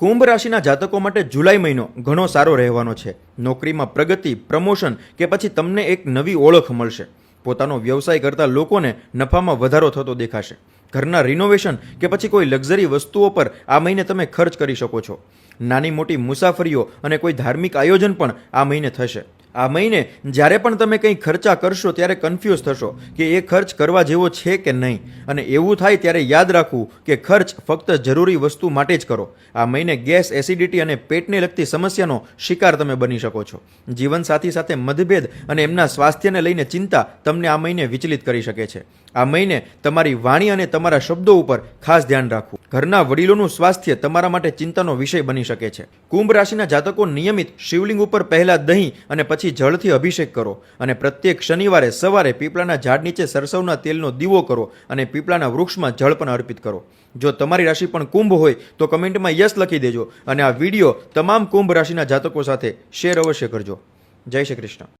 કુંભ રાશિના જાતકો માટે જુલાઈ મહિનો ઘણો સારો રહેવાનો છે. નોકરીમાં પ્રગતિ, પ્રમોશન કે પછી તમને એક નવી ઓળખ મળશે. પોતાનો વ્યવસાય કરતા લોકોને નફામાં વધારો થતો દેખાશે. ઘરના રિનોવેશન કે પછી કોઈ લક્ઝરી વસ્તુઓ પર આ મહિને તમે ખર્ચ કરી શકો છો. નાની મોટી મુસાફરીઓ અને કોઈ ધાર્મિક આયોજન પણ આ મહિને થશે. આ મહિને જ્યારે પણ તમે કંઈ ખર્ચા કરશો ત્યારે કન્ફ્યુઝ થશો કે એ ખર્ચ કરવા જેવો છે કે નહીં, અને એવું થાય ત્યારે યાદ રાખવું કે ખર્ચ ફક્ત જરૂરી વસ્તુ માટે જ કરો. આ મહિને ગેસ, એસિડિટી અને પેટને લગતી સમસ્યાનો શિકાર તમે બની શકો છો. જીવનસાથી સાથે મતભેદ અને એમના સ્વાસ્થ્યને લઈને ચિંતા તમને આ મહિને વિચલિત કરી શકે છે. આ મહિને તમારી વાણી અને તમારા શબ્દો ઉપર ખાસ ધ્યાન રાખવું. ઘરના વડીલોનું સ્વાસ્થ્ય તમારા માટે ચિંતાનો વિષય બની શકે છે. કુંભ રાશિના જાતકો નિયમિત શિવલિંગ ઉપર પહેલા દહીં અને પછી જળથી અભિષેક કરો, અને પ્રત્યેક શનિવારે સવારે પીપળાના ઝાડ નીચે સરસવના તેલનો દીવો કરો અને પીપળાના વૃક્ષમાં જળ પણ અર્પિત કરો. જો તમારી રાશિ પણ કુંભ હોય તો કમેન્ટમાં યસ લખી દેજો, અને આ વિડીયો તમામ કુંભ રાશિના જાતકો સાથે શેર અવશ્ય કરજો. જય શ્રી કૃષ્ણ.